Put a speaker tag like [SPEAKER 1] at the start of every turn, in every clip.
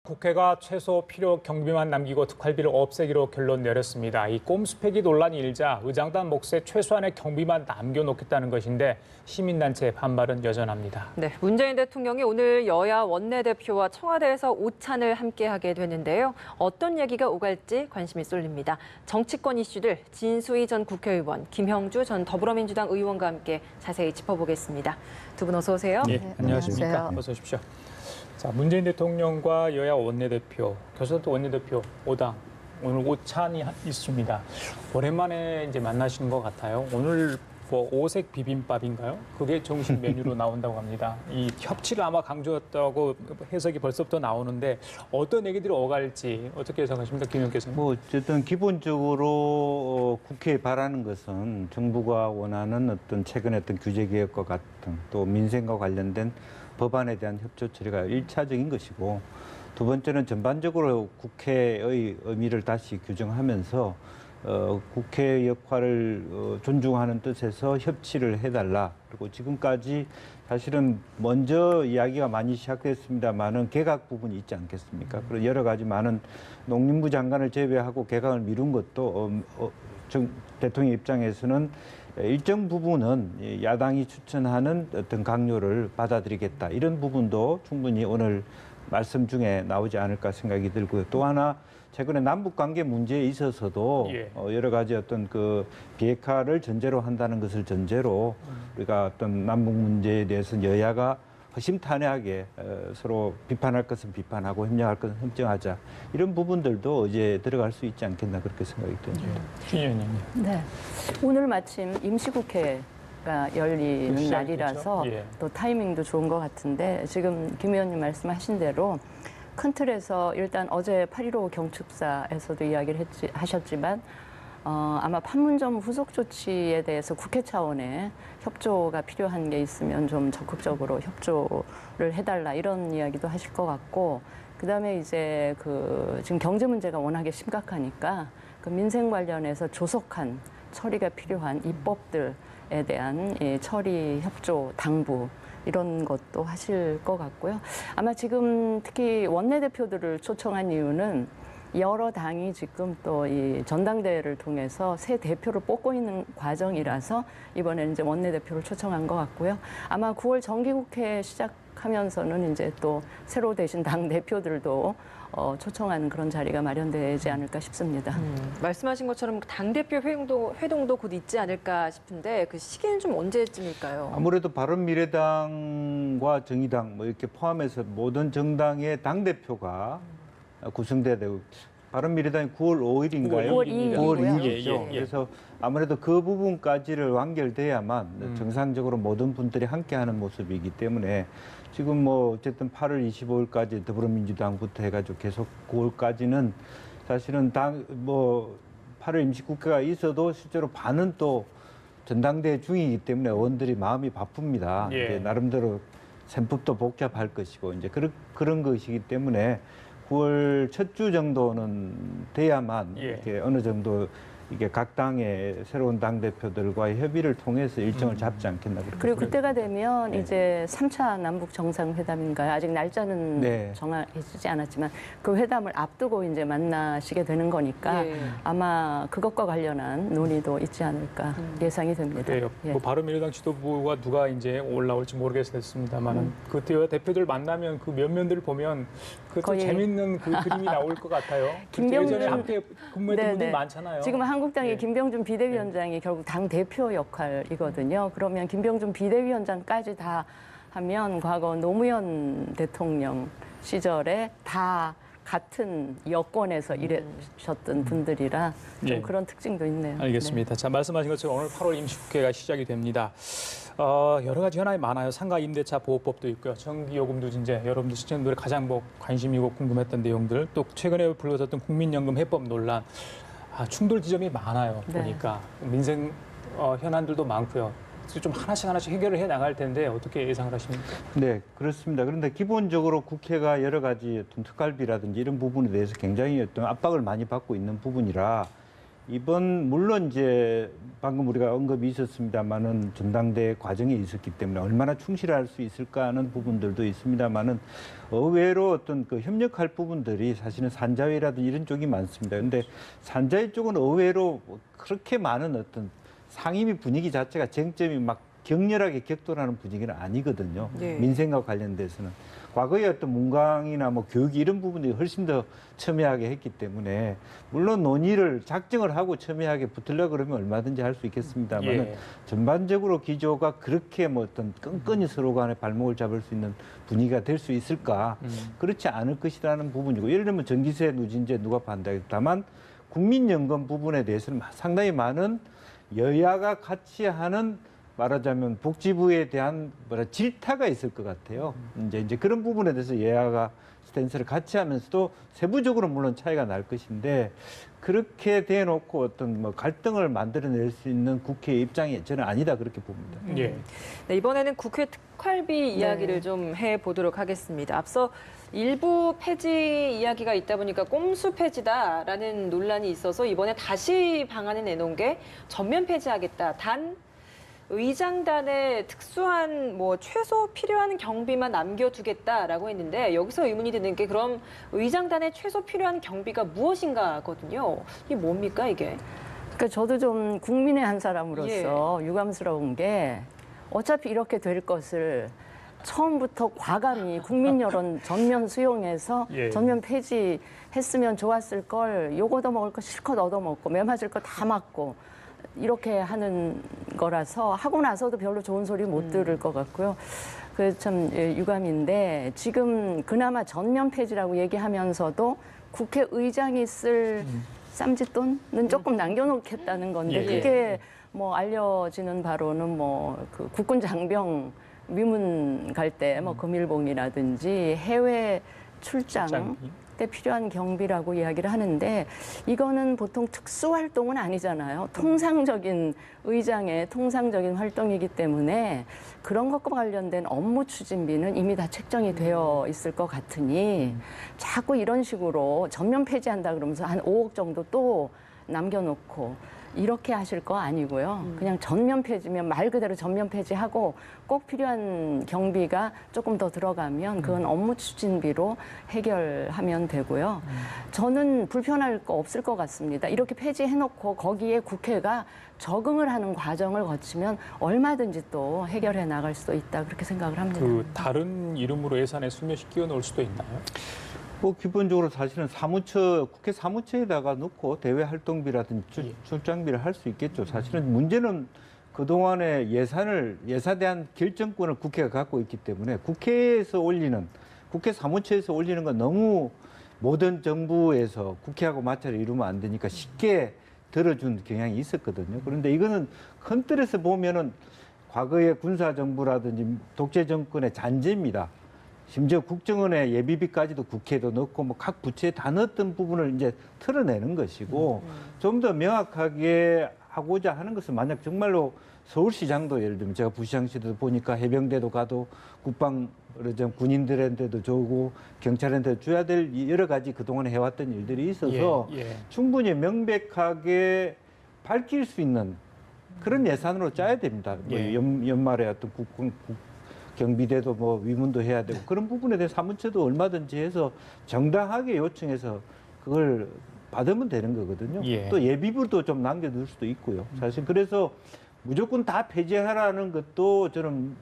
[SPEAKER 1] 국회가 최소 필요 경비만 남기고 특활비를 없애기로 결론 내렸습니다. 이 꼼수패기 논란이 일자 의장단 몫에 최소한의 경비만 남겨놓겠다는 것인데 시민단체의 반발은 여전합니다.
[SPEAKER 2] 네, 문재인 대통령이 오늘 여야 원내대표와 청와대에서 오찬을 함께하게 되는데요. 어떤 얘기가 오갈지 관심이 쏠립니다. 정치권 이슈들 진수희 전 국회의원, 김형주 전 더불어민주당 의원과 함께 자세히 짚어보겠습니다. 두 분 어서 오세요.
[SPEAKER 1] 네, 안녕하십니까.
[SPEAKER 3] 안녕하세요.
[SPEAKER 1] 어서 오십시오. 자, 문재인 대통령과 여야 원내대표, 교섭도 원내대표 5당 오늘 오찬이 있습니다. 오랜만에 이제 만나시는 것 같아요. 오늘 뭐 오색 비빔밥인가요? 그게 정식 메뉴로 나온다고 합니다. 이 협치를 아마 강조했다고 해석이 벌써부터 나오는데 어떤 얘기들이 오갈지 어떻게 예상하십니까, 김 의원께서는?
[SPEAKER 3] 뭐 어쨌든 기본적으로 국회에 바라는 것은 정부가 원하는 어떤 최근에 어떤 규제 개혁과 같은 또 민생과 관련된 법안에 대한 협조 처리가 일차적인 것이고, 두 번째는 전반적으로 국회의 의미를 다시 규정하면서 국회 역할을 존중하는 뜻에서 협치를 해달라. 그리고 지금까지 사실은 먼저 이야기가 많이 시작됐습니다만은 개각 부분이 있지 않겠습니까? 그리고 여러 가지 많은 농림부 장관을 제외하고 개각을 미룬 것도 대통령 입장에서는 일정 부분은 야당이 추천하는 어떤 강요를 받아들이겠다. 이런 부분도 충분히 오늘 말씀 중에 나오지 않을까 생각이 들고요. 또 하나 최근에 남북 관계 문제에 있어서도 여러 가지 어떤 그 비핵화를 전제로 한다는 것을 전제로 우리가 어떤 남북 문제에 대해서 여야가 허심탄회하게 서로 비판할 것은 비판하고 협력할 것은 협정하자, 이런 부분들도 이제 들어갈 수 있지 않겠나 그렇게 생각이 듭니다.
[SPEAKER 1] 김 의원님.
[SPEAKER 4] 네, 오늘 마침 임시국회가 열리는 날이라서 또 타이밍도 좋은 것 같은데, 지금 김 의원님 말씀하신 대로 큰 틀에서 일단 어제 8.15 경축사에서도 이야기를 하셨지만 아마 판문점 후속 조치에 대해서 국회 차원의 협조가 필요한 게 있으면 좀 적극적으로 협조를 해달라, 이런 이야기도 하실 것 같고, 그다음에 이제 지금 경제 문제가 워낙에 심각하니까 그 민생 관련해서 조속한 처리가 필요한 입법들에 대한 처리 협조 당부, 이런 것도 하실 것 같고요. 아마 지금 특히 원내대표들을 초청한 이유는 여러 당이 지금 또 이 전당대회를 통해서 새 대표를 뽑고 있는 과정이라서 이번에는 이제 원내대표를 초청한 것 같고요. 아마 9월 정기국회 시작하면서는 이제 또 새로 되신 당 대표들도 초청하는 그런 자리가 마련되지 않을까 싶습니다.
[SPEAKER 2] 말씀하신 것처럼 당대표 회동도 곧 있지 않을까 싶은데 그 시기는 좀 언제쯤일까요?
[SPEAKER 3] 아무래도 바른미래당과 정의당 뭐 이렇게 포함해서 모든 정당의 당대표가 구성돼야 되고, 바른미래당이 9월 5일인가요?
[SPEAKER 4] 9월 2일이고요.
[SPEAKER 3] 9월 2일이죠. 그래서 아무래도 그 부분까지를 완결돼야만 정상적으로 모든 분들이 함께하는 모습이기 때문에 지금 뭐 어쨌든 8월 25일까지 더불어민주당부터 해가지고 계속 9월까지는 사실은 8월 임시국회가 있어도 실제로 반은 또 전당대회 중이기 때문에 의원들이 마음이 바쁩니다. 이제 나름대로 셈법도 복잡할 것이고 이제 그런 것이기 때문에 9월 첫 주 정도는 돼야만 이렇게 어느 정도 이게 각 당의 새로운 당 대표들과의 협의를 통해서 일정을 잡지 않겠나 그렇게.
[SPEAKER 4] 그리고 그때가 되면 이제 3차 남북 정상회담인가요? 아직 날짜는 정해지지 않았지만 그 회담을 앞두고 이제 만나시게 되는 거니까 아마 그것과 관련한 논의도 있지 않을까 예상이 됩니다.
[SPEAKER 1] 그래요. 뭐 바른미래당 지도부가 누가 이제 올라올지 모르겠습니다만은 그때 대표들 만나면 그 면면들을 보면 그 재밌는 그 그림이 나올 것 같아요. 예전에 함께 근무했던 분들이 많잖아요.
[SPEAKER 4] 지금 한국당의 김병준 비대위원장이 결국 당 대표 역할이거든요. 그러면 김병준 비대위원장까지 다 하면 과거 노무현 대통령 시절에 다 같은 여권에서 일하셨던 분들이라 좀 그런 특징도 있네요.
[SPEAKER 1] 알겠습니다. 자, 말씀하신 것처럼 오늘 8월 임시국회가 시작이 됩니다. 여러 가지 현안이 많아요. 상가 임대차 보호법도 있고요. 전기요금 누진제, 여러분들 시청자들의 가장 관심이고 궁금했던 내용들, 또 최근에 불거졌던 국민연금 해법 논란, 충돌 지점이 많아요. 보니까 민생 현안들도 많고요. 좀 하나씩 해결을 해 나갈 텐데 어떻게 예상을 하십니까?
[SPEAKER 3] 네, 그렇습니다. 그런데 기본적으로 국회가 여러 가지 어떤 특활비라든지 이런 부분에 대해서 굉장히 어떤 압박을 많이 받고 있는 부분이라 이번 물론 이제 방금 우리가 언급이 있었습니다만은 전당대회 과정에 있었기 때문에 얼마나 충실할 수 있을까 하는 부분들도 있습니다만은 의외로 어떤 그 협력할 부분들이 사실은 산자위라든지 이런 쪽이 많습니다. 근데 산자위 쪽은 의외로 그렇게 많은 어떤 상임위 분위기 자체가 쟁점이 막 격렬하게 격돌하는 분위기는 아니거든요.
[SPEAKER 2] 네.
[SPEAKER 3] 민생과 관련돼서는. 과거에 어떤 문광이나 뭐 교육 이런 부분들이 훨씬 더 첨예하게 했기 때문에 물론 논의를 작정을 하고 첨예하게 붙으려고 그러면 얼마든지 할 수 있겠습니다만
[SPEAKER 1] 예.
[SPEAKER 3] 전반적으로 기조가 그렇게 뭐 어떤 끈끈이 서로 간에 발목을 잡을 수 있는 분위기가 될 수 있을까? 그렇지 않을 것이라는 부분이고 예를 들면 전기세 누진제 누가 반대하겠다. 다만 국민연금 부분에 대해서는 상당히 많은 여야가 같이 하는 말하자면 복지부에 대한 질타가 있을 것 같아요. 이제 그런 부분에 대해서 여야가 스탠스를 같이 하면서도 세부적으로 물론 차이가 날 것인데 그렇게 대놓고 어떤 뭐 갈등을 만들어낼 수 있는 국회의 입장이 저는 아니다 그렇게 봅니다.
[SPEAKER 1] 예.
[SPEAKER 2] 네, 이번에는 국회 특활비 이야기를 좀 해보도록 하겠습니다. 앞서 일부 폐지 이야기가 있다 보니까 꼼수 폐지다라는 논란이 있어서 이번에 다시 방안을 내놓은 게 전면 폐지하겠다. 단 의장단에 특수한 뭐 최소 필요한 경비만 남겨두겠다라고 했는데 여기서 의문이 드는 게 그럼 의장단에 최소 필요한 경비가 무엇인가거든요. 이게 뭡니까 이게?
[SPEAKER 4] 그러니까 저도 좀 국민의 한 사람으로서 유감스러운 게 어차피 이렇게 될 것을 처음부터 과감히 국민 여론 전면 수용해서
[SPEAKER 1] 예.
[SPEAKER 4] 전면 폐지했으면 좋았을 걸 요거 얻어먹을 거 실컷 얻어먹고 매 맞을 거 다 맞고 이렇게 하는 거라서 하고 나서도 별로 좋은 소리 못 들을 것 같고요. 그 참 유감인데 지금 그나마 전면 폐지라고 얘기하면서도 국회의장이 쓸 쌈짓돈은 조금 남겨놓겠다는 건데
[SPEAKER 1] 예.
[SPEAKER 4] 그게 뭐 알려지는 바로는 뭐 그 국군 장병 위문 갈 때 뭐 금일봉이라든지 해외 출장 때 필요한 경비라고 이야기를 하는데 이거는 보통 특수 활동은 아니잖아요. 통상적인 의장의 통상적인 활동이기 때문에 그런 것과 관련된 업무 추진비는 이미 다 책정이 되어 있을 것 같으니 자꾸 이런 식으로 전면 폐지한다 그러면서 한 5억 정도 또 남겨놓고 이렇게 하실 거 아니고요. 그냥 전면 폐지면 말 그대로 전면 폐지하고 꼭 필요한 경비가 조금 더 들어가면 그건 업무 추진비로 해결하면 되고요. 저는 불편할 거 없을 것 같습니다. 이렇게 폐지해놓고 거기에 국회가 적응을 하는 과정을 거치면 얼마든지 또 해결해 나갈 수도 있다 그렇게 생각을 합니다.
[SPEAKER 1] 그 다른 이름으로 예산에 슬며시 끼워 넣을 수도 있나요?
[SPEAKER 3] 뭐 기본적으로 사실은 국회 사무처에다가 넣고 대외 활동비라든지 출장비를 할 수 있겠죠. 사실은 문제는 그동안에 예산에 대한 결정권을 국회가 갖고 있기 때문에 국회 사무처에서 올리는 건 너무 모든 정부에서 국회하고 마찰을 이루면 안 되니까 쉽게 들어준 경향이 있었거든요. 그런데 이거는 큰 틀에서 보면은 과거의 군사정부라든지 독재정권의 잔재입니다. 심지어 국정원의 예비비까지도 국회에도 넣고 뭐 각 부처에 다 넣었던 부분을 이제 털어내는 것이고 좀 더 명확하게 하고자 하는 것은 만약 정말로 서울시장도 예를 들면 제가 부시장시도 보니까 해병대도 가도 군인들한테도 주고 경찰한테 줘야 될 여러 가지 그동안에 해왔던 일들이 있어서 충분히 명백하게 밝힐 수 있는 그런 예산으로 짜야 됩니다.
[SPEAKER 1] 예.
[SPEAKER 3] 뭐 연말에 어떤 경비대도 뭐 위문도 해야 되고 그런 부분에 대해 사무처도 얼마든지 해서 정당하게 요청해서 그걸 받으면 되는 거거든요.
[SPEAKER 1] 예.
[SPEAKER 3] 또 예비부도 좀 남겨둘 수도 있고요. 사실 그래서 무조건 다 폐지하라는 것도 저는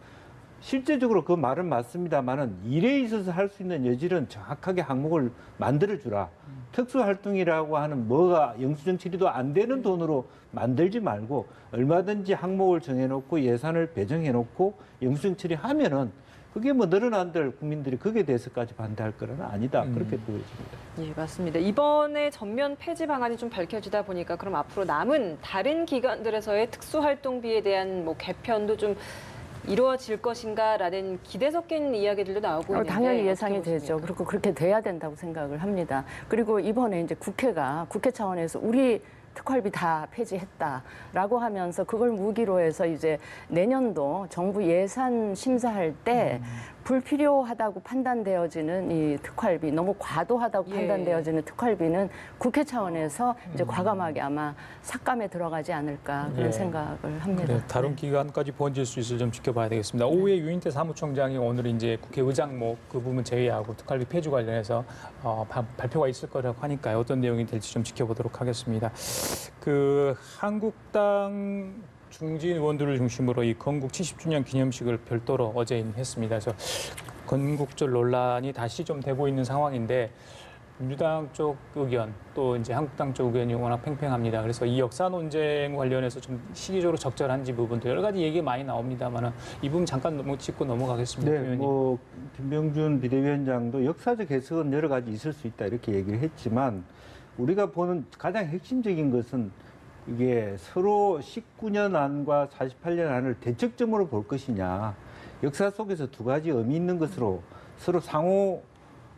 [SPEAKER 3] 실제적으로 그 말은 맞습니다만은 일에 있어서 할 수 있는 여지는 정확하게 항목을 만들어주라. 특수활동이라고 하는 뭐가 영수증 처리도 안 되는 돈으로 만들지 말고 얼마든지 항목을 정해놓고 예산을 배정해놓고 영수증 처리하면은 그게 뭐 늘어난들 국민들이 거기에 대해서까지 반대할 거는 아니다. 그렇게 보여집니다.
[SPEAKER 2] 예, 맞습니다. 이번에 전면 폐지 방안이 좀 밝혀지다 보니까 그럼 앞으로 남은 다른 기관들에서의 특수활동비에 대한 뭐 개편도 좀 이루어질 것인가라는 기대 섞인 이야기들도 나오고 있는데
[SPEAKER 4] 당연히 예상이
[SPEAKER 2] 어떻게
[SPEAKER 4] 되죠.
[SPEAKER 2] 보십니까?
[SPEAKER 4] 그리고 그렇게 돼야 된다고 생각을 합니다. 그리고 이번에 이제 국회 차원에서 우리 특활비 다 폐지했다라고 하면서 그걸 무기로 해서 이제 내년도 정부 예산 심사할 때 불필요하다고 판단되어지는 이 특활비, 너무 과도하다고
[SPEAKER 2] 예.
[SPEAKER 4] 판단되어지는 특활비는 국회 차원에서 이제 과감하게 아마 삭감에 들어가지 않을까 그런
[SPEAKER 1] 예.
[SPEAKER 4] 생각을 합니다.
[SPEAKER 1] 그래, 다른
[SPEAKER 4] 네.
[SPEAKER 1] 기관까지 번질 수 있을 점 지켜봐야 되겠습니다. 오후에 유인태 사무총장이 오늘 이제 국회의장목 그 부분 제외하고 특활비 폐지 관련해서 발표가 있을 거라고 하니까요. 어떤 내용이 될지 좀 지켜보도록 하겠습니다. 그 한국당 중진 의원들을 중심으로 이 건국 70주년 기념식을 별도로 어제 했습니다. 그래서 건국절 논란이 다시 좀 되고 있는 상황인데 민주당 쪽 의견 또 이제 한국당 쪽 의견이 워낙 팽팽합니다. 그래서 이 역사 논쟁 관련해서 좀 시기적으로 적절한지 부분도 여러 가지 얘기 많이 나옵니다만은 이 부분 잠깐 짚고 넘어가겠습니다.
[SPEAKER 3] 네,
[SPEAKER 1] 의원님.
[SPEAKER 3] 뭐 김병준 비대위원장도 역사적 해석은 여러 가지 있을 수 있다 이렇게 얘기를 했지만 우리가 보는 가장 핵심적인 것은 이게 서로 19년 안과 48년 안을 대척점으로 볼 것이냐. 역사 속에서 두 가지 의미 있는 것으로 서로 상호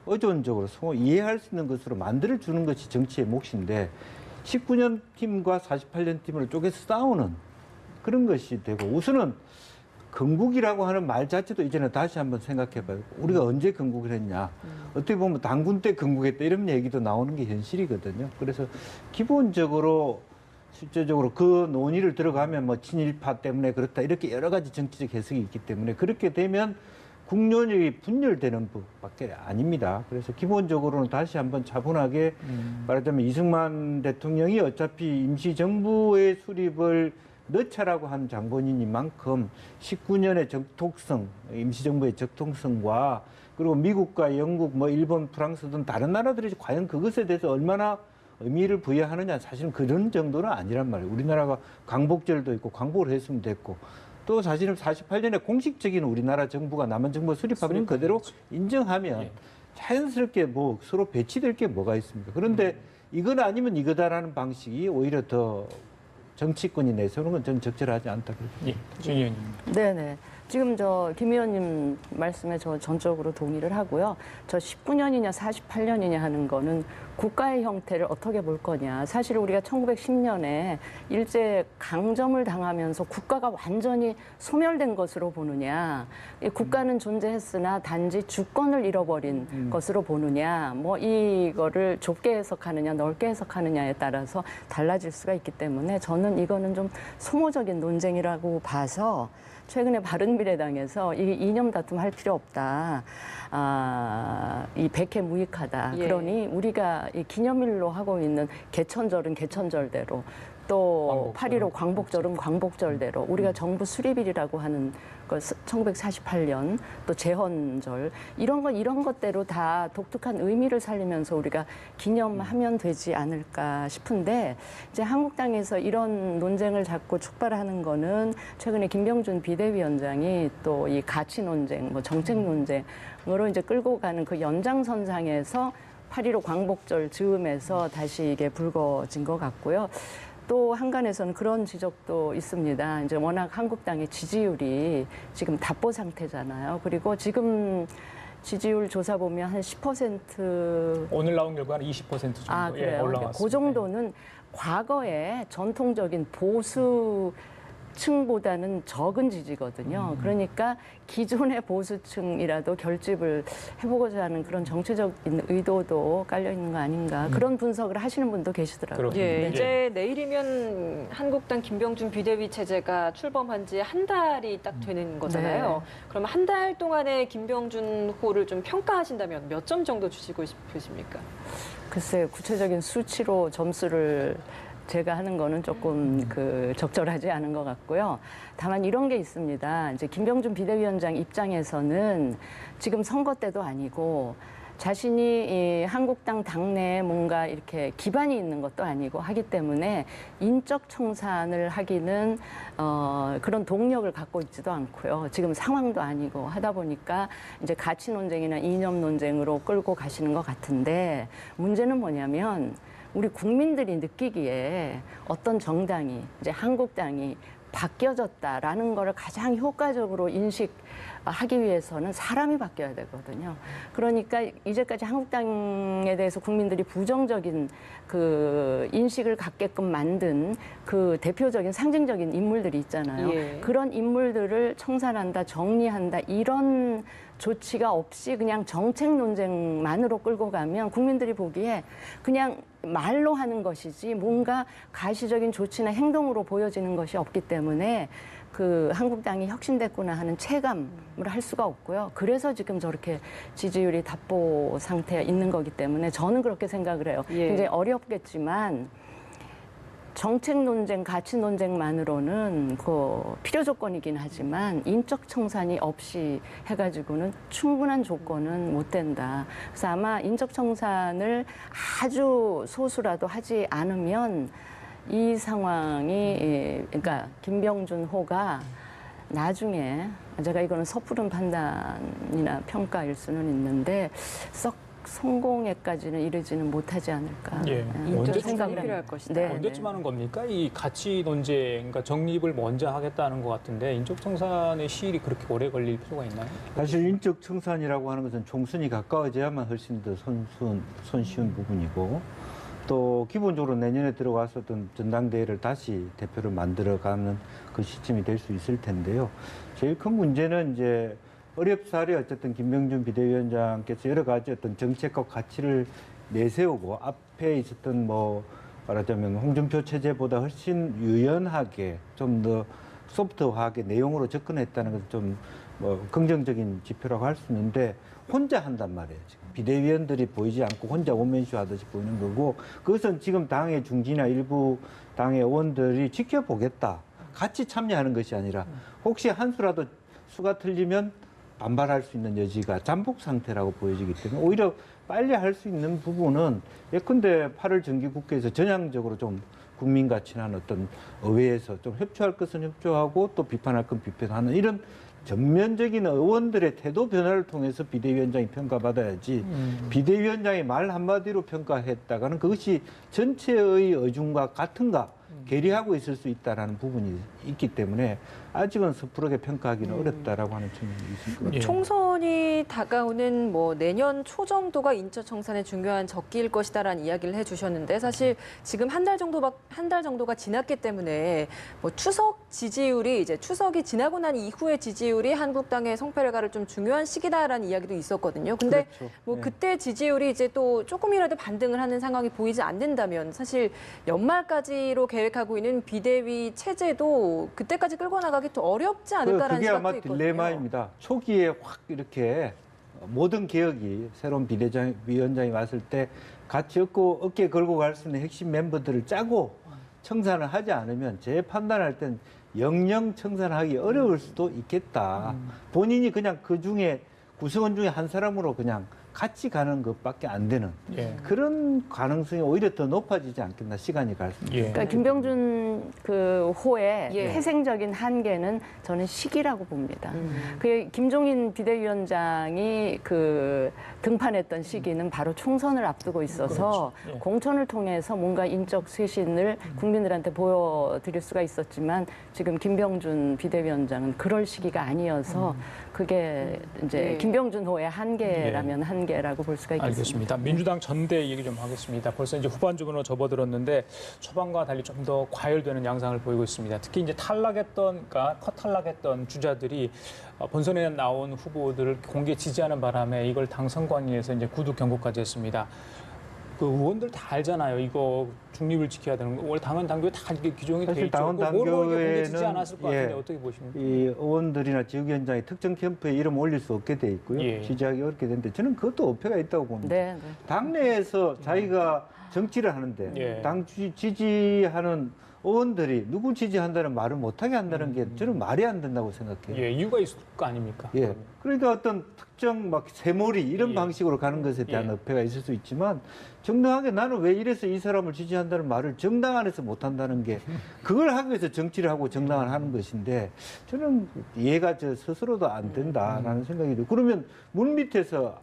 [SPEAKER 3] 의존적으로 서로 이해할 수 있는 것으로 만들어주는 것이 정치의 몫인데 19년 팀과 48년 팀으로 쪼개서 싸우는 그런 것이 되고 우선은 건국이라고 하는 말 자체도 이제는 다시 한번 생각해봐요. 우리가 언제 건국을 했냐. 어떻게 보면 당군 때 건국했다 이런 얘기도 나오는 게 현실이거든요. 그래서 기본적으로 실제적으로 그 논의를 들어가면 뭐 친일파 때문에 그렇다 이렇게 여러 가지 정치적 해석이 있기 때문에 그렇게 되면 국론이 분열되는 법밖에 아닙니다. 그래서 기본적으로는 다시 한번 차분하게 말하자면 이승만 대통령이 어차피 임시정부의 수립을 넣자라고 한 장본인이만큼 19년의 적통성, 임시정부의 적통성과 그리고 미국과 영국, 뭐 일본, 프랑스 등 다른 나라들이 과연 그것에 대해서 얼마나 의미를 부여하느냐 사실은 그런 정도는 아니란 말이에요. 우리나라가 광복절도 있고 광복을 했으면 됐고 또 사실은 48년에 공식적인 우리나라 정부가 남한 정부 수립하면 그대로 인정하면
[SPEAKER 1] 예.
[SPEAKER 3] 자연스럽게 뭐 서로 배치될 게 뭐가 있습니까? 그런데 이건 아니면 이거다라는 방식이 오히려 더 정치권이 내세우는 건 저는 적절하지 않다 그렇게.
[SPEAKER 1] 예, 준 의원님.
[SPEAKER 4] 네네. 지금 김 의원님 말씀에 저 전적으로 동의를 하고요. 저 19년이냐 48년이냐 하는 거는 국가의 형태를 어떻게 볼 거냐. 사실 우리가 1910년에 일제 강점을 당하면서 국가가 완전히 소멸된 것으로 보느냐. 이 국가는 존재했으나 단지 주권을 잃어버린 것으로 보느냐. 뭐 이거를 좁게 해석하느냐 넓게 해석하느냐에 따라서 달라질 수가 있기 때문에 저는 이거는 좀 소모적인 논쟁이라고 봐서 최근에 바른미래당에서 이 이념 다툼 할 필요 없다. 이 백해 무익하다.
[SPEAKER 2] 예.
[SPEAKER 4] 그러니 우리가 이 기념일로 하고 있는 개천절은 개천절대로 또
[SPEAKER 1] 광복절은
[SPEAKER 4] 8.15 광복절은 광복절대로 우리가 정부 수립일이라고 하는 것 1948년 또 제헌절 이런 것대로 다 독특한 의미를 살리면서 우리가 기념하면 되지 않을까 싶은데 이제 한국당에서 이런 논쟁을 자꾸 촉발하는 거는 최근에 김병준 비대위원장이 또 이 가치 논쟁, 뭐 정책 논쟁으로 이제 끌고 가는 그 연장선상에서 8.15 광복절 즈음에서 다시 이게 불거진 것 같고요. 또 한간에서는 그런 지적도 있습니다. 이제 워낙 한국당의 지지율이 지금 답보 상태잖아요. 그리고 지금 지지율 조사 보면 한 10%
[SPEAKER 1] 오늘 나온 결과는 20% 정도
[SPEAKER 4] 그래요.
[SPEAKER 1] 올라왔습니다.
[SPEAKER 4] 그 정도는 과거의 전통적인 보수 층보다는 적은 지지거든요. 그러니까 기존의 보수층이라도 결집을 해보고자 하는 그런 정치적인 의도도 깔려 있는 거 아닌가 그런 분석을 하시는 분도 계시더라고요.
[SPEAKER 1] 그렇군요.
[SPEAKER 2] 예,
[SPEAKER 1] 네.
[SPEAKER 2] 이제 내일이면 한국당 김병준 비대위 체제가 출범한 지 한 달이 딱 되는 거잖아요.
[SPEAKER 4] 네.
[SPEAKER 2] 그러면 한 달 동안의 김병준 호를 좀 평가하신다면 몇 점 정도 주시고 싶으십니까?
[SPEAKER 4] 글쎄요, 구체적인 수치로 점수를 제가 하는 거는 조금 적절하지 않은 것 같고요. 다만 이런 게 있습니다. 이제 김병준 비대위원장 입장에서는 지금 선거 때도 아니고 자신이 이 한국당 당내에 뭔가 이렇게 기반이 있는 것도 아니고 하기 때문에 인적 청산을 하기는 그런 동력을 갖고 있지도 않고요. 지금 상황도 아니고 하다 보니까 이제 가치 논쟁이나 이념 논쟁으로 끌고 가시는 것 같은데 문제는 뭐냐면 우리 국민들이 느끼기에 어떤 정당이 이제 한국당이 바뀌어졌다라는 거를 가장 효과적으로 인식하기 위해서는 사람이 바뀌어야 되거든요. 그러니까 이제까지 한국당에 대해서 국민들이 부정적인 그 인식을 갖게끔 만든 그 대표적인 상징적인 인물들이 있잖아요.
[SPEAKER 2] 예.
[SPEAKER 4] 그런 인물들을 청산한다, 정리한다 이런 조치가 없이 그냥 정책 논쟁만으로 끌고 가면 국민들이 보기에 그냥 말로 하는 것이지 뭔가 가시적인 조치나 행동으로 보여지는 것이 없기 때문에 그 한국당이 혁신됐구나 하는 체감을 할 수가 없고요. 그래서 지금 저렇게 지지율이 답보 상태에 있는 거기 때문에 저는 그렇게 생각을 해요.
[SPEAKER 2] 예.
[SPEAKER 4] 굉장히 어렵겠지만 정책 논쟁, 가치 논쟁만으로는 그 필요 조건이긴 하지만 인적 청산이 없이 해가지고는 충분한 조건은 못 된다. 그래서 아마 인적 청산을 아주 소수라도 하지 않으면 이 상황이 그러니까 김병준 호가 나중에 제가 이거는 섣부른 판단이나 평가일 수는 있는데 썩 성공에까지는 이르지는 못하지 않을까.
[SPEAKER 1] 예.
[SPEAKER 2] 인적
[SPEAKER 1] 언제쯤
[SPEAKER 2] 청산이
[SPEAKER 4] 생각을
[SPEAKER 2] 필요할 것이다.
[SPEAKER 4] 네.
[SPEAKER 1] 언제쯤 하는 겁니까? 이 가치 논쟁, 그러니까 정립을 먼저 하겠다는 것 같은데 인적 청산의 시일이 그렇게 오래 걸릴 필요가 있나요?
[SPEAKER 3] 사실 인적 청산이라고 하는 것은 총선이 가까워져야만 훨씬 더 손쉬운 부분이고 또 기본적으로 내년에 들어갔었던 전당대회를 다시 대표를 만들어가는 그 시점이 될 수 있을 텐데요. 제일 큰 문제는 이제 어렵사리 어쨌든 김병준 비대위원장께서 여러 가지 어떤 정책과 가치를 내세우고 앞에 있었던 뭐 말하자면 홍준표 체제보다 훨씬 유연하게 좀 더 소프트하게 내용으로 접근했다는 것은 좀 뭐 긍정적인 지표라고 할 수 있는데 혼자 한단 말이에요. 지금 비대위원들이 보이지 않고 혼자 원맨쇼 하듯이 보이는 거고 그것은 지금 당의 중진이나 일부 당의 의원들이 지켜보겠다. 같이 참여하는 것이 아니라 혹시 한 수라도 수가 틀리면 반발할 수 있는 여지가 잠복 상태라고 보여지기 때문에 오히려 빨리 할 수 있는 부분은 예컨대 8월 정기국회에서 전향적으로 좀 국민과 친한 어떤 의회에서 좀 협조할 것은 협조하고 또 비판할 건 비판하는 이런 전면적인 의원들의 태도 변화를 통해서 비대위원장이 평가받아야지 비대위원장이 말 한마디로 평가했다가는 그것이 전체의 의중과 같은가 괴리하고 있을 수 있다는 부분이 있기 때문에 아직은 섣부르게 평가하기는 어렵다라고 하는 측면이 있을 것 같아요.
[SPEAKER 1] 예.
[SPEAKER 2] 총선이 다가오는 뭐 내년 초 정도가 인적 청산의 중요한 적기일 것이다라는 이야기를 해주셨는데 사실 지금 한 달 정도가 지났기 때문에 뭐 추석 지지율이 이제 추석이 지나고 난 이후의 지지율이 한국당의 성패를 가를 좀 중요한 시기다라는 이야기도 있었거든요. 근데
[SPEAKER 3] 그렇죠.
[SPEAKER 2] 뭐
[SPEAKER 3] 예.
[SPEAKER 2] 그때 지지율이 이제 또 조금이라도 반등을 하는 상황이 보이지 않는다면 사실 연말까지로 계획하고 있는 비대위 체제도 그때까지 끌고 나가기 또 어렵지 않을까라는
[SPEAKER 3] 그게
[SPEAKER 2] 생각도
[SPEAKER 3] 아마
[SPEAKER 2] 있거든요.
[SPEAKER 3] 딜레마입니다. 초기에 확 이렇게 모든 개혁이 새로운 비대위원장이 왔을 때 같이 어깨 걸고 갈 수 있는 핵심 멤버들을 짜고 청산을 하지 않으면 제 판단할 땐 영영 청산하기 어려울 수도 있겠다. 본인이 그냥 그 중에 구성원 중에 한 사람으로 그냥 같이 가는 것밖에 안 되는
[SPEAKER 1] 예.
[SPEAKER 3] 그런 가능성이 오히려 더 높아지지 않겠나 시간이 갈수록.
[SPEAKER 1] 예.
[SPEAKER 4] 그러니까 김병준 그 호의
[SPEAKER 2] 예.
[SPEAKER 4] 태생적인 한계는 저는 시기라고 봅니다. 그 김종인 비대위원장이 그 등판했던 시기는 바로 총선을 앞두고 있어서
[SPEAKER 1] 그렇죠. 예.
[SPEAKER 4] 공천을 통해서 뭔가 인적 쇄신을 국민들한테 보여드릴 수가 있었지만 지금 김병준 비대위원장은 그럴 시기가 아니어서 그게 이제
[SPEAKER 2] 예.
[SPEAKER 4] 김병준 호의 한계라면 한계라고 볼 수가 있겠습니다.
[SPEAKER 1] 알겠습니다. 민주당 전대 얘기 좀 하겠습니다. 벌써 이제 후반전으로 접어들었는데 초반과 달리 좀 더 과열되는 양상을 보이고 있습니다. 특히 이제 그러니까 탈락했던 주자들이 본선에 나온 후보들을 공개 지지하는 바람에 이걸 당 선관위에서 이제 구두 경고까지 했습니다. 그 의원들 다 알잖아요. 이거 중립을 지켜야 되는 거. 원래 당원 당규에 다 이게 규정이 돼
[SPEAKER 3] 사실
[SPEAKER 1] 있죠.
[SPEAKER 3] 당원
[SPEAKER 1] 모르고 이게 공개 지지
[SPEAKER 3] 당규에는
[SPEAKER 1] 않았을 것 같은데 어떻게 보십니까?
[SPEAKER 3] 이 의원들이나 지역위원장이 특정 캠프에 이름 올릴 수 없게 돼 있고요.
[SPEAKER 1] 예.
[SPEAKER 3] 지지하기 어렵게 되는데 저는 그것도 어폐가 있다고 봅니다.
[SPEAKER 4] 네, 네.
[SPEAKER 3] 당내에서 자기가 정치를 하는데
[SPEAKER 1] 예.
[SPEAKER 3] 당 지지하는 의원들이 누구 지지한다는 말을 못하게 한다는 게 저는 말이 안 된다고 생각해요.
[SPEAKER 1] 예, 이유가 있을 거 아닙니까?
[SPEAKER 3] 예. 그러니까 어떤 특정 막 세몰이 이런
[SPEAKER 1] 예.
[SPEAKER 3] 방식으로 가는 것에 대한
[SPEAKER 1] 예.
[SPEAKER 3] 어폐가 있을 수 있지만 정당하게 나는 왜 이래서 이 사람을 지지한다는 말을 정당 안에서 못 한다는 게 그걸 하기 위해서 정치를 하고 정당을 하는 것인데 저는 이해가 저 스스로도 안 된다라는 생각이 들어요. 그러면 물 밑에서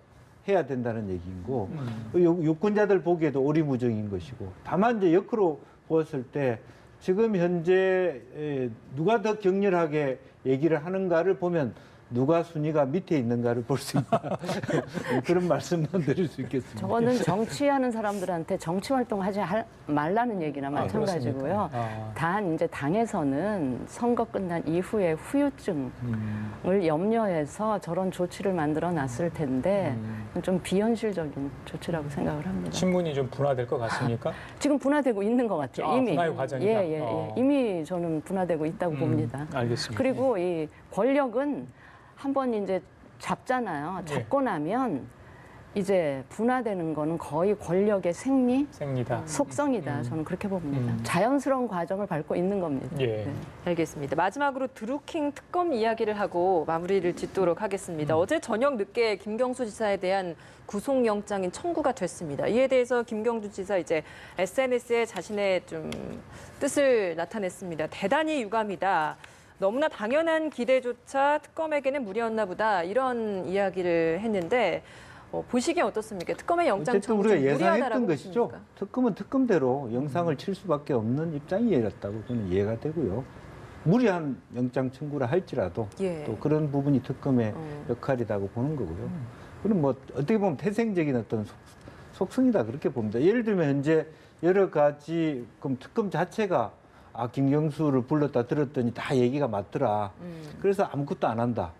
[SPEAKER 3] 해야 된다는 얘기인고 유권자들 보기에도 오리무정인 것이고 다만 이제 역으로 보았을 때 지금 현재 누가 더 격렬하게 얘기를 하는가를 보면 누가 순위가 밑에 있는가를 볼 수 있다. 그런 말씀만 드릴 수 있겠습니다.
[SPEAKER 4] 저거는 정치하는 사람들한테 정치 활동하지 말라는 얘기나 마찬가지고요. 단 이제 당에서는 선거 끝난 이후에 후유증을 염려해서 저런 조치를 만들어 놨을 텐데 좀 비현실적인 조치라고 생각을 합니다.
[SPEAKER 1] 신문이 좀 분화될 것 같습니까?
[SPEAKER 4] 지금 분화되고 있는 것 같아요. 이미.
[SPEAKER 1] 분화의 과정이다.
[SPEAKER 4] 예. 이미 저는 분화되고 있다고 봅니다.
[SPEAKER 1] 알겠습니다.
[SPEAKER 4] 그리고 이 권력은 한번 이제 잡잖아요. 잡고 나면 이제 분화되는 거는 거의 권력의
[SPEAKER 1] 생리다.
[SPEAKER 4] 속성이다. 저는 그렇게 봅니다. 자연스러운 과정을 밟고 있는 겁니다.
[SPEAKER 1] 예.
[SPEAKER 4] 네.
[SPEAKER 2] 알겠습니다. 마지막으로 드루킹 특검 이야기를 하고 마무리를 짓도록 하겠습니다. 어제 저녁 늦게 김경수 지사에 대한 구속영장인 청구가 됐습니다. 이에 대해서 김경수 지사 이제 SNS에 자신의 좀 뜻을 나타냈습니다. 대단히 유감이다. 너무나 당연한 기대조차 특검에게는 무리였나 보다. 이런 이야기를 했는데 보시기에 어떻습니까? 특검의 영장
[SPEAKER 3] 어쨌든
[SPEAKER 2] 청구
[SPEAKER 3] 우리가
[SPEAKER 2] 좀 무리하다라고
[SPEAKER 3] 예상했던 것이죠.
[SPEAKER 2] 보십니까?
[SPEAKER 3] 특검은 특검대로 영상을 칠 수밖에 없는 입장이었다고 저는 이해가 되고요. 무리한 영장 청구를 할지라도
[SPEAKER 2] 예.
[SPEAKER 3] 또 그런 부분이 특검의 역할이라고 보는 거고요. 그럼 뭐 어떻게 보면 태생적인 어떤 속성이다 그렇게 봅니다. 예를 들면 현재 여러 가지 그럼 특검 자체가 김경수를 불렀다 들었더니 다 얘기가 맞더라. 그래서 아무것도 안 한다.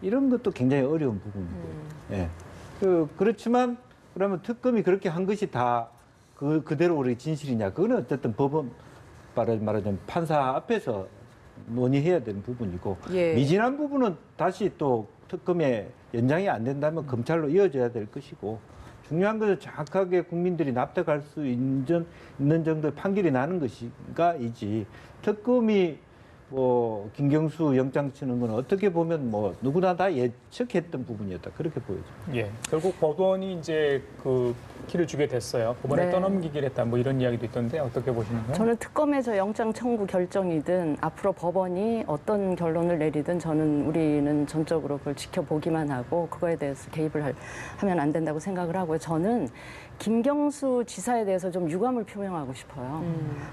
[SPEAKER 3] 이런 것도 굉장히 어려운 부분이고요. 예. 그렇지만 그러면 특검이 그렇게 한 것이 다 그대로 우리 진실이냐? 그거는 어쨌든 법원 말하자면 판사 앞에서 논의해야 되는 부분이고
[SPEAKER 2] 예.
[SPEAKER 3] 미진한 부분은 다시 또 특검에 연장이 안 된다면 검찰로 이어져야 될 것이고 중요한 것은 정확하게 국민들이 납득할 수 있는 정도의 판결이 나는 것인가이지 특검이 뭐 김경수 영장 치는 건 어떻게 보면 뭐 누구나 다 예측했던 부분이었다 그렇게 보여집니다.
[SPEAKER 1] 예. 결국 법원이 이제 그 키를 주게 됐어요. 법원에
[SPEAKER 4] 네.
[SPEAKER 1] 떠넘기기를 했다. 뭐 이런 이야기도 있던데 어떻게 보시는가요?
[SPEAKER 4] 저는 특검에서 영장 청구 결정이든 앞으로 법원이 어떤 결론을 내리든 우리는 전적으로 그걸 지켜보기만 하고 그거에 대해서 개입을 하면 안 된다고 생각을 하고요. 저는 김경수 지사에 대해서 좀 유감을 표명하고 싶어요.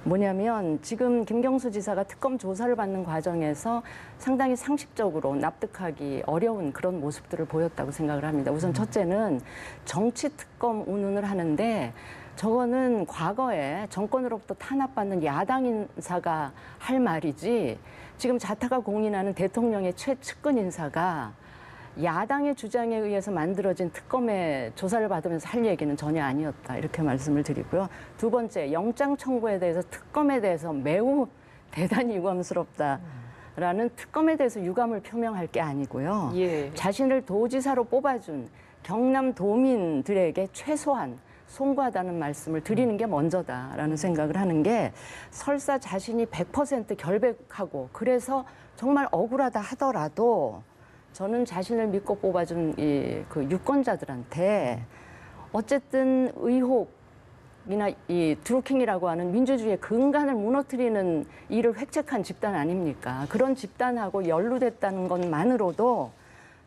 [SPEAKER 4] 뭐냐면 지금 김경수 지사가 특검 조사를 받는 과정에서 상당히 상식적으로 납득하기 어려운 그런 모습들을 보였다고 생각을 합니다. 우선 첫째는 정치 특검 운운을 하는데 저거는 과거에 정권으로부터 탄압받는 야당 인사가 할 말이지 지금 자타가 공인하는 대통령의 최측근 인사가 야당의 주장에 의해서 만들어진 특검의 조사를 받으면서 할 얘기는 전혀 아니었다. 이렇게 말씀을 드리고요. 두 번째, 영장 청구에 대해서 특검에 대해서 매우 대단히 유감스럽다라는 특검에 대해서 유감을 표명할 게 아니고요.
[SPEAKER 2] 예.
[SPEAKER 4] 자신을 도지사로 뽑아준 경남 도민들에게 최소한 송구하다는 말씀을 드리는 게 먼저다라는 생각을 하는 게 설사 자신이 100% 결백하고 그래서 정말 억울하다 하더라도 저는 자신을 믿고 뽑아준 그 유권자들한테 어쨌든 의혹이나 이 드루킹이라고 하는 민주주의의 근간을 무너뜨리는 일을 획책한 집단 아닙니까? 그런 집단하고 연루됐다는 것만으로도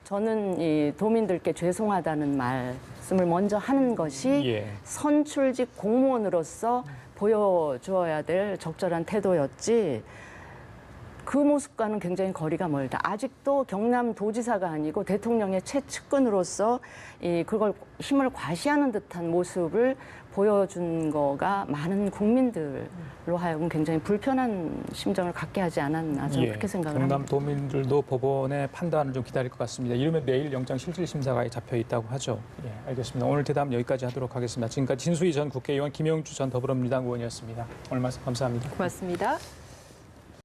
[SPEAKER 4] 저는 이 도민들께 죄송하다는 말씀을 먼저 하는 것이 선출직 공무원으로서 보여주어야 될 적절한 태도였지 그 모습과는 굉장히 거리가 멀다. 아직도 경남 도지사가 아니고 대통령의 최측근으로서 그걸 힘을 과시하는 듯한 모습을 보여준 거가 많은 국민들로 하여금 굉장히 불편한 심정을 갖게 하지 않았나 저는 그렇게 생각을
[SPEAKER 1] 경남
[SPEAKER 4] 합니다.
[SPEAKER 1] 도민들도 법원의 판단을 좀 기다릴 것 같습니다. 이르면 내일 영장 실질 심사가 잡혀 있다고 하죠. 예, 알겠습니다. 오늘 대담 여기까지 하도록 하겠습니다. 지금까지 진수희 전 국회의원, 김영주 전 더불어민주당 의원이었습니다. 오늘 말씀 감사합니다.
[SPEAKER 2] 고맙습니다.